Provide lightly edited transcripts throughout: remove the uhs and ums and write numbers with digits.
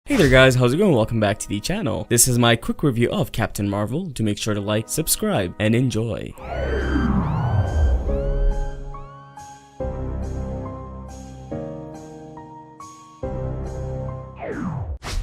Hey there guys, how's it going? Welcome back to the channel. This is my quick review of Captain Marvel. Do make sure to like, subscribe, and enjoy.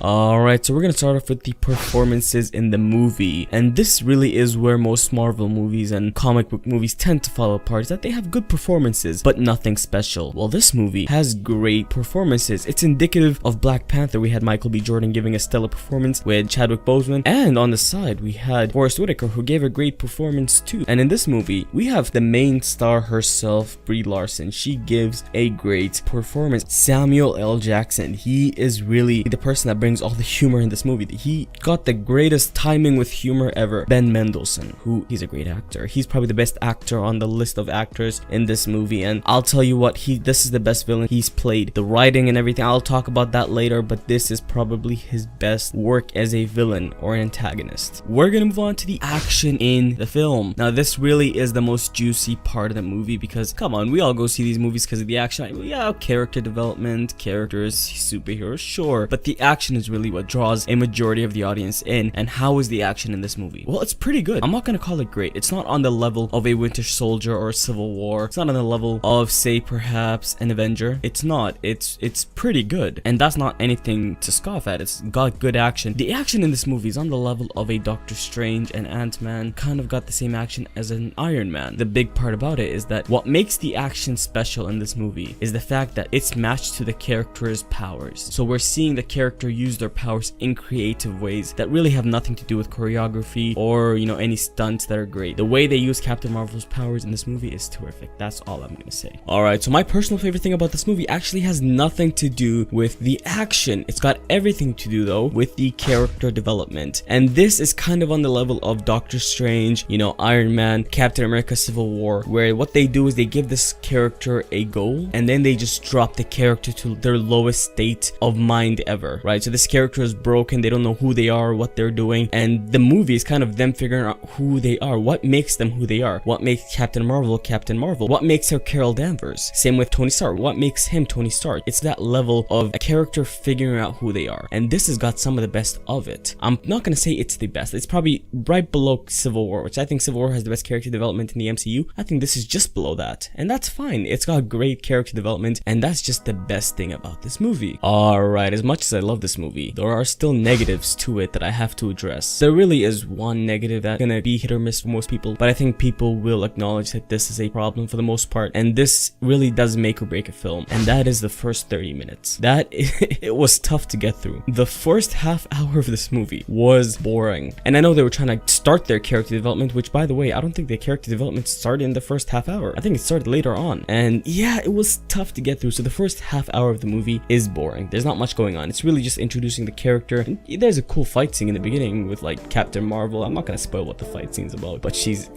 Alright, so we're gonna start off with the performances in the movie, and this really is where most Marvel movies and comic book movies tend to fall apart, is that they have good performances, but nothing special. Well, this movie has great performances. It's indicative of Black Panther. We had Michael B. Jordan giving a stellar performance with Chadwick Boseman, and on the side we had Forest Whitaker, who gave a great performance too. And in this movie, we have the main star herself, Brie Larson. She gives a great performance. Samuel L. Jackson, he is really the person that brings all the humor in this movie. He got the greatest timing with humor ever. Ben Mendelsohn, who he's a great actor. He's probably the best actor on the list of actors in this movie, and I'll tell you what, this is the best villain he's played. The writing and everything, I'll talk about that later, but this is probably his best work as a villain or an antagonist. We're gonna move on to the action in the film. Now this really is the most juicy part of the movie, because come on, we all go see these movies because of the action. Yeah, character development, characters, superheroes, sure, but the action is really what draws a majority of the audience in. And how is the action in this movie? Well, it's pretty good. I'm not gonna call it great. It's not on the level of a Winter Soldier or a Civil War. It's not on the level of, say, perhaps an Avenger. It's not. It's pretty good, and that's not anything to scoff at. It's got good action. The action in this movie is on the level of a Doctor Strange and Ant-Man. Kind of got the same action as an Iron Man. The big part about it is that what makes the action special in this movie is the fact that it's matched to the character's powers. So we're seeing the character use their powers in creative ways that really have nothing to do with choreography or, you know, any stunts that are great. The way they use Captain Marvel's powers in this movie is terrific. That's all I'm gonna say. Alright, so my personal favorite thing about this movie actually has nothing to do with the action. It's got everything to do, though, with the character development. And this is kind of on the level of Doctor Strange, you know, Iron Man, Captain America Civil War, where what they do is they give this character a goal, and then they just drop the character to their lowest state of mind ever, right? So this character is broken, they don't know who they are, what they're doing, and the movie is kind of them figuring out who they are, what makes them who they are, what makes Captain Marvel Captain Marvel, what makes her Carol Danvers. Same with Tony Stark, what makes him Tony Stark. It's that level of a character figuring out who they are, and this has got some of the best of it. I'm not gonna say it's the best. It's probably right below Civil War, which I think Civil War has the best character development in the MCU. I think this is just below that, and that's fine. It's got great character development, and that's just the best thing about this movie. Alright, as much as I love this movie, there are still negatives to it that I have to address. There really is one negative that's gonna be hit or miss for most people, but I think people will acknowledge that this is a problem for the most part, and this really does make or break a film, and that is the first 30 minutes. That it was tough to get through. The first half hour of this movie was boring, and I know they were trying to start their character development, which, by the way, I don't think the character development started in the first half hour. I think it started later on, and yeah, it was tough to get through. So the first half hour of the movie is boring. There's not much going on. It's really just introducing the character. And there's a cool fight scene in the beginning with like Captain Marvel. I'm not gonna spoil what the fight scene's about, but she's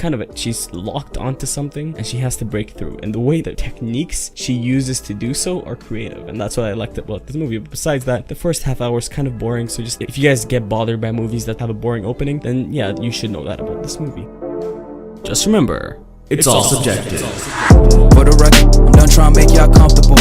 locked onto something and she has to break through, and the way the techniques she uses to do so are creative, and that's what I liked about this movie. But besides that, the first half hour is kind of boring. So just, if you guys get bothered by movies that have a boring opening, then yeah, you should know that about this movie. Just remember, it's all subjective. For the record, I'm done trying to make y'all comfortable.